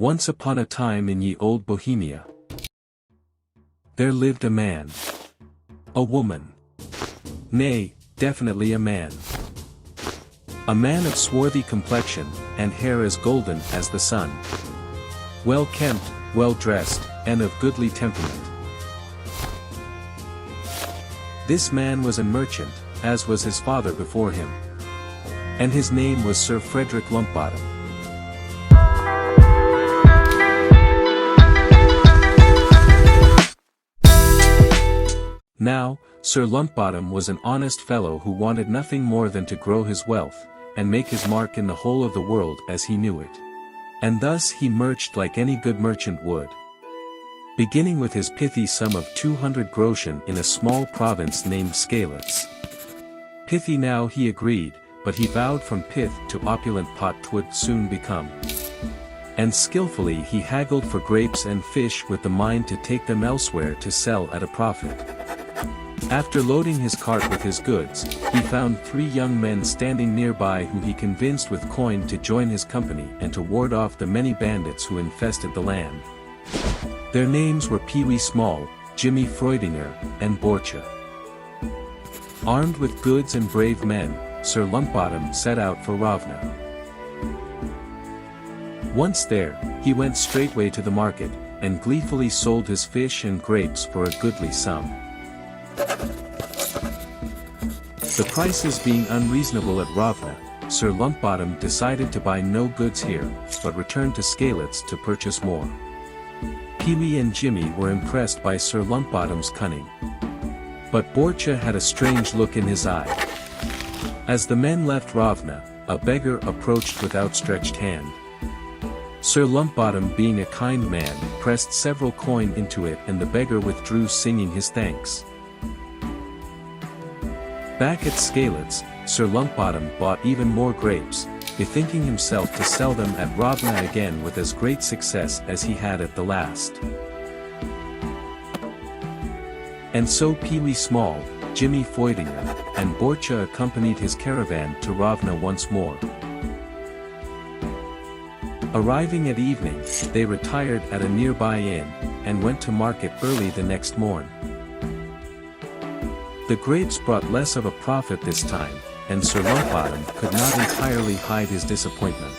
Once upon a time in ye old Bohemia, there lived a man. A woman. Nay, definitely a man. A man of swarthy complexion, and hair as golden as the sun. Well kempt, well dressed, and of goodly temperament. This man was a merchant, as was his father before him. And his name was Sir Frederick Lumpbottom. Now, Sir Lumpbottom was an honest fellow who wanted nothing more than to grow his wealth, and make his mark in the whole of the world as he knew it. And thus he merched like any good merchant would. Beginning with his pithy sum of 200 groschen in a small province named Scalets. Pithy now he agreed, but he vowed from pith to opulent pot 'twould soon become. And skillfully he haggled for grapes and fish with the mind to take them elsewhere to sell at a profit. After loading his cart with his goods, he found 3 young men standing nearby who he convinced with coin to join his company and to ward off the many bandits who infested the land. Their names were Pee-wee Small, Jimmy Freudinger, and Borcha. Armed with goods and brave men, Sir Lumpbottom set out for Ravna. Once there, he went straightway to the market, and gleefully sold his fish and grapes for a goodly sum. The prices being unreasonable at Ravna, Sir Lumpbottom decided to buy no goods here, but returned to Scalets to purchase more. Pee-wee and Jimmy were impressed by Sir Lumpbottom's cunning. But Borcha had a strange look in his eye. As the men left Ravna, a beggar approached with outstretched hand. Sir Lumpbottom, being a kind man, pressed several coin into it, and the beggar withdrew singing his thanks. Back at Scalets, Sir Lumpbottom bought even more grapes, bethinking himself to sell them at Ravna again with as great success as he had at the last. And so Pee-wee Small, Jimmy Freudinger, and Borcha accompanied his caravan to Ravna once more. Arriving at evening, they retired at a nearby inn, and went to market early the next morn. The grapes brought less of a profit this time, and Sir Lumpbottom could not entirely hide his disappointment.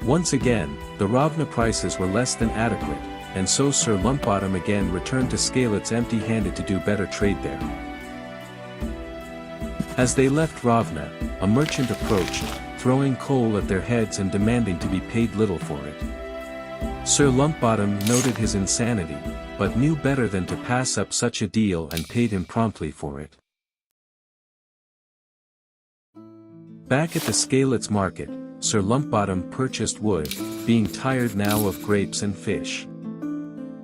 Once again, the Ravna prices were less than adequate, and so Sir Lumpbottom again returned to Scalets empty-handed to do better trade there. As they left Ravna, a merchant approached, throwing coal at their heads and demanding to be paid little for it. Sir Lumpbottom noted his insanity, but knew better than to pass up such a deal and paid him promptly for it. Back at the Scalets market, Sir Lumpbottom purchased wood, being tired now of grapes and fish.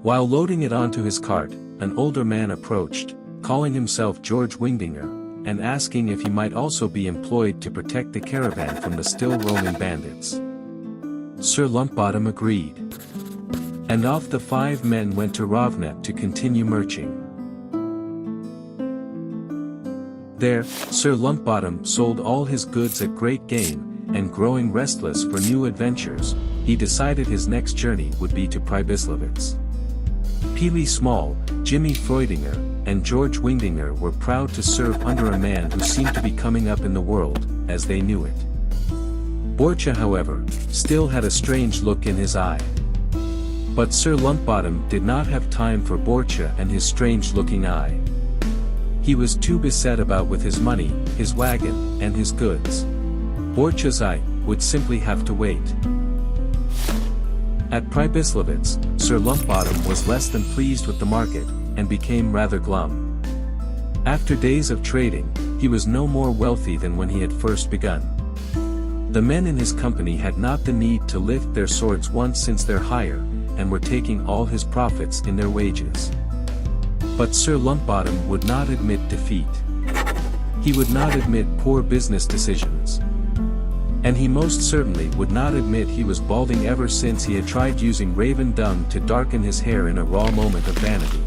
While loading it onto his cart, an older man approached, calling himself George Wingdinger, and asking if he might also be employed to protect the caravan from the still roaming bandits. Sir Lumpbottom agreed. And off the 5 men went to Ravna to continue merching. There, Sir Lumpbottom sold all his goods at great gain, and growing restless for new adventures, he decided his next journey would be to Pribyslavitz. Pee-wee Small, Jimmy Freudinger, and George Wingdinger were proud to serve under a man who seemed to be coming up in the world, as they knew it. Borcha, however, still had a strange look in his eye. But Sir Lumpbottom did not have time for Borcha and his strange-looking eye. He was too beset about with his money, his wagon, and his goods. Borcha's eye would simply have to wait. At Pribyslavitz, Sir Lumpbottom was less than pleased with the market, and became rather glum. After days of trading, he was no more wealthy than when he had first begun. The men in his company had not the need to lift their swords once since their hire, and were taking all his profits in their wages. But Sir Lumpbottom would not admit defeat. He would not admit poor business decisions. And he most certainly would not admit he was balding ever since he had tried using raven dung to darken his hair in a raw moment of vanity.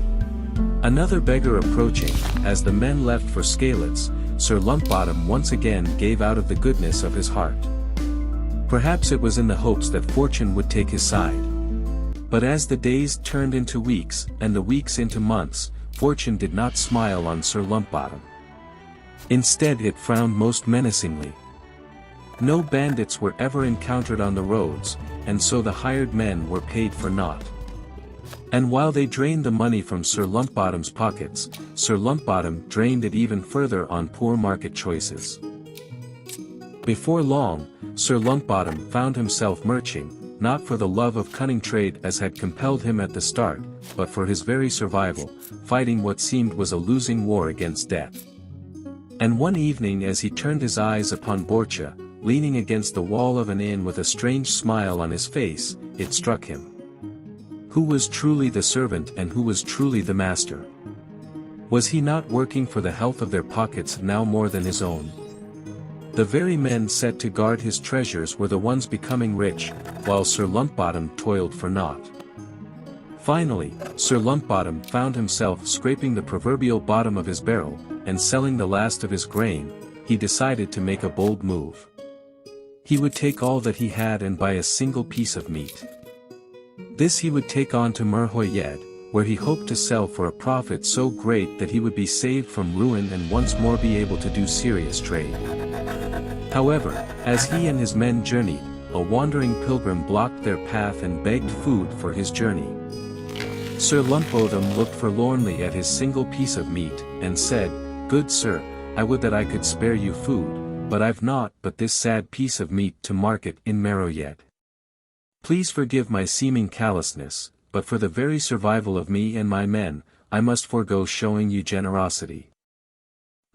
Another beggar approaching, as the men left for Scalets, Sir Lumpbottom once again gave out of the goodness of his heart. Perhaps it was in the hopes that fortune would take his side. But as the days turned into weeks, and the weeks into months, fortune did not smile on Sir Lumpbottom. Instead it frowned most menacingly. No bandits were ever encountered on the roads, and so the hired men were paid for naught. And while they drained the money from Sir Lumpbottom's pockets, Sir Lumpbottom drained it even further on poor market choices. Before long, Sir Lumpbottom found himself marching, not for the love of cunning trade as had compelled him at the start, but for his very survival, fighting what seemed was a losing war against death. And one evening as he turned his eyes upon Borcha, leaning against the wall of an inn with a strange smile on his face, it struck him. Who was truly the servant and who was truly the master? Was he not working for the health of their pockets now more than his own? The very men set to guard his treasures were the ones becoming rich, while Sir Lumpbottom toiled for naught. Finally, Sir Lumpbottom found himself scraping the proverbial bottom of his barrel, and selling the last of his grain. He decided to make a bold move. He would take all that he had and buy a single piece of meat. This he would take on to Merhoyed, where he hoped to sell for a profit so great that he would be saved from ruin and once more be able to do serious trade. However, as he and his men journeyed, a wandering pilgrim blocked their path and begged food for his journey. Sir Lumpbottom looked forlornly at his single piece of meat, and said, "Good sir, I would that I could spare you food, but I've naught but this sad piece of meat to market in Merhoyed. Please forgive my seeming callousness, but for the very survival of me and my men, I must forego showing you generosity."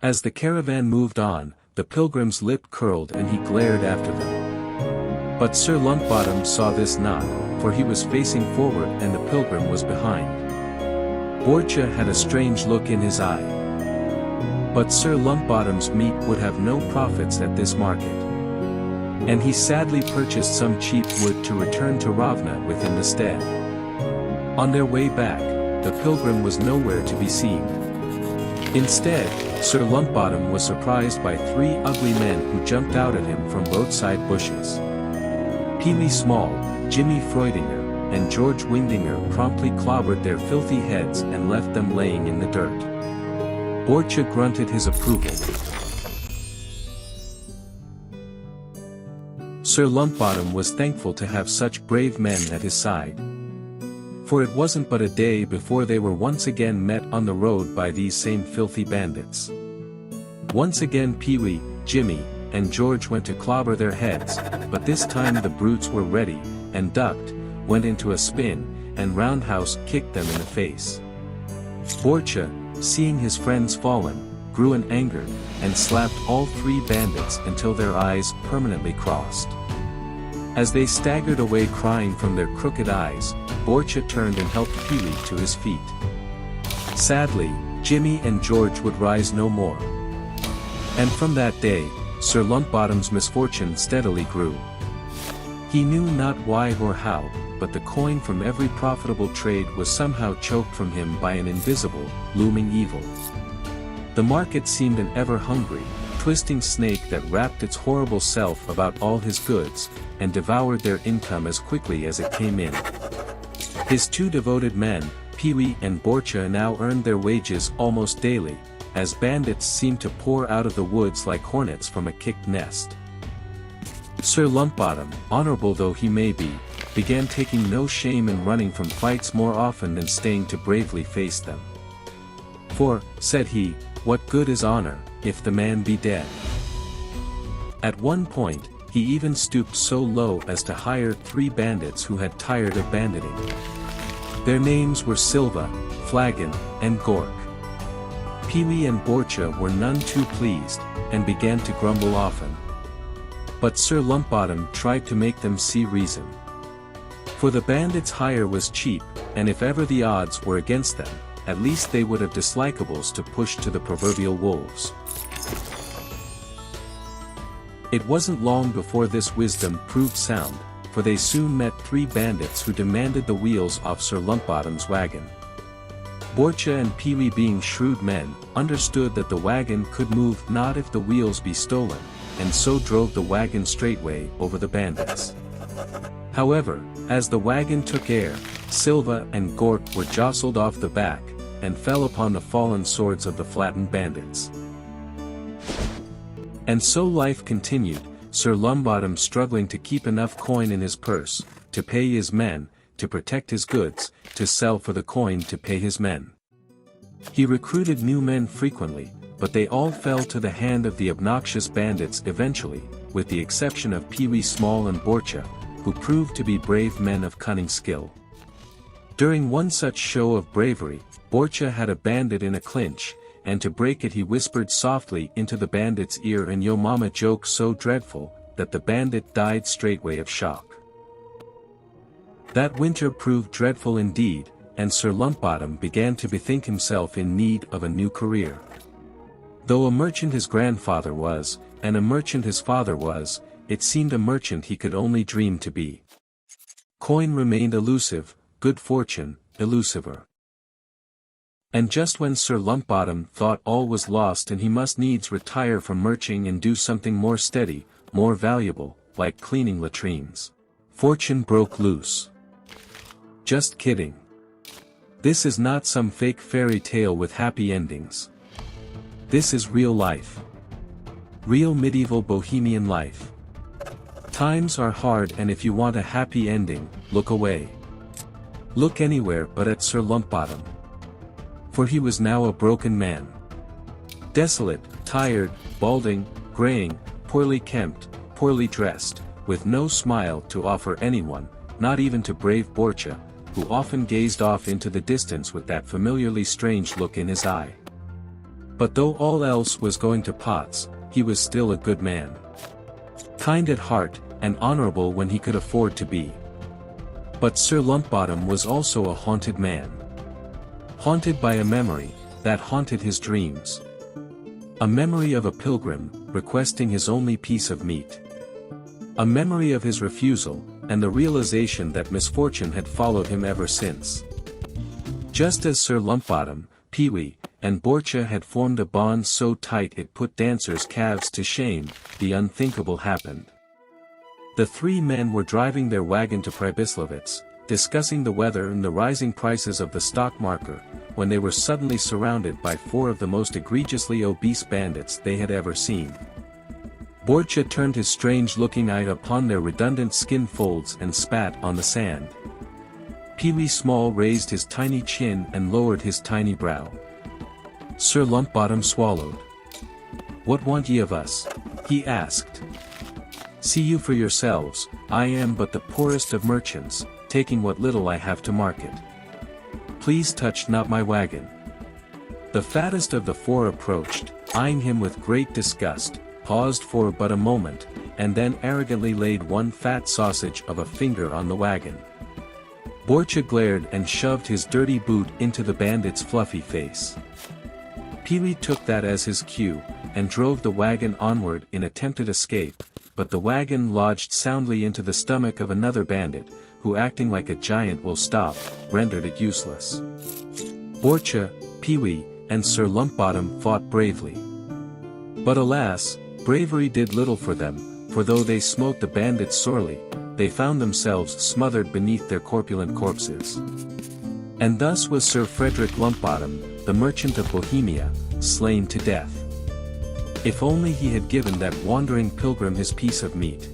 As the caravan moved on, the pilgrim's lip curled and he glared after them. But Sir Lumpbottom saw this not, for he was facing forward and the pilgrim was behind. Borcha had a strange look in his eye. But Sir Lumpbottom's meat would have no profits at this market. And he sadly purchased some cheap wood to return to Ravna with in the stead. On their way back, the pilgrim was nowhere to be seen. Instead, Sir Lumpbottom was surprised by 3 ugly men who jumped out at him from roadside bushes. Pee-wee Small, Jimmy Freudinger, and George Wingdinger promptly clobbered their filthy heads and left them laying in the dirt. Borcha grunted his approval. Sir Lumpbottom was thankful to have such brave men at his side. For it wasn't but a day before they were once again met on the road by these same filthy bandits. Once again Pee-wee, Jimmy, and George went to clobber their heads, but this time the brutes were ready, and ducked, went into a spin, and roundhouse kicked them in the face. Borcha, seeing his friends fallen, grew in anger, and slapped all 3 bandits until their eyes permanently crossed. As they staggered away crying from their crooked eyes, Borcha turned and helped Pee-wee to his feet. Sadly, Jimmy and George would rise no more. And from that day, Sir Lumpbottom's misfortune steadily grew. He knew not why or how, but the coin from every profitable trade was somehow choked from him by an invisible, looming evil. The market seemed an ever-hungry, twisting snake that wrapped its horrible self about all his goods, and devoured their income as quickly as it came in. His 2 devoted men, Pee-wee and Borcha, now earned their wages almost daily, as bandits seemed to pour out of the woods like hornets from a kicked nest. Sir Lumpbottom, honorable though he may be, began taking no shame in running from fights more often than staying to bravely face them. For, said he, what good is honor, if the man be dead? At one point, he even stooped so low as to hire 3 bandits who had tired of banditing. Their names were Silva, Flagon, and Gork. Pee-wee and Borcha were none too pleased, and began to grumble often. But Sir Lumpbottom tried to make them see reason. For the bandits' hire was cheap, and if ever the odds were against them, at least they would have dislikables to push to the proverbial wolves. It wasn't long before this wisdom proved sound, for they soon met 3 bandits who demanded the wheels off Sir Lumpbottom's wagon. Borcha and Pee-wee, being shrewd men, understood that the wagon could move not if the wheels be stolen, and so drove the wagon straightway over the bandits. However, as the wagon took air, Silva and Gort were jostled off the back, and fell upon the fallen swords of the flattened bandits. And so life continued, Sir Lumbottom struggling to keep enough coin in his purse, to pay his men, to protect his goods, to sell for the coin to pay his men. He recruited new men frequently, but they all fell to the hand of the obnoxious bandits eventually, with the exception of Pee-wee Small and Borcha, who proved to be brave men of cunning skill. During one such show of bravery, Borcha had a bandit in a clinch, and to break it he whispered softly into the bandit's ear an "Yo mama" joke so dreadful, that the bandit died straightway of shock. That winter proved dreadful indeed, and Sir Lumpbottom began to bethink himself in need of a new career. Though a merchant his grandfather was, and a merchant his father was, it seemed a merchant he could only dream to be. Coin remained elusive, good fortune, elusiver. And just when Sir Lumpbottom thought all was lost and he must needs retire from merching and do something more steady, more valuable, like cleaning latrines, fortune broke loose. Just kidding. This is not some fake fairy tale with happy endings. This is real life. Real medieval Bohemian life. Times are hard, and if you want a happy ending, look away. Look anywhere but at Sir Lumpbottom. For he was now a broken man. Desolate, tired, balding, graying, poorly kempt, poorly dressed, with no smile to offer anyone, not even to brave Borcha, who often gazed off into the distance with that familiarly strange look in his eye. But though all else was going to pots, he was still a good man. Kind at heart, and honorable when he could afford to be. But Sir Lumpbottom was also a haunted man. Haunted by a memory, that haunted his dreams. A memory of a pilgrim, requesting his only piece of meat. A memory of his refusal, and the realization that misfortune had followed him ever since. Just as Sir Lumpbottom, Pee-wee, and Borcha had formed a bond so tight it put dancers' calves to shame, the unthinkable happened. The three men were driving their wagon to Pribyslavitz, discussing the weather and the rising prices of the stock market, when they were suddenly surrounded by four of the most egregiously obese bandits they had ever seen. Borcha turned his strange-looking eye upon their redundant skin folds and spat on the sand. Pee-wee Small raised his tiny chin and lowered his tiny brow. Sir Lumpbottom swallowed. "What want ye of us?" he asked. "See you for yourselves, I am but the poorest of merchants, taking what little I have to market. Please touch not my wagon." The fattest of the four approached, eyeing him with great disgust, paused for but a moment, and then arrogantly laid one fat sausage of a finger on the wagon. Borcha glared and shoved his dirty boot into the bandit's fluffy face. Pee-wee took that as his cue, and drove the wagon onward in attempted escape, but the wagon lodged soundly into the stomach of another bandit, who acting like a giant will stop, rendered it useless. Borcha, Pee-wee, and Sir Lumpbottom fought bravely. But alas, bravery did little for them, for though they smote the bandits sorely, they found themselves smothered beneath their corpulent corpses. And thus was Sir Frederick Lumpbottom, the merchant of Bohemia, slain to death. If only he had given that wandering pilgrim his piece of meat.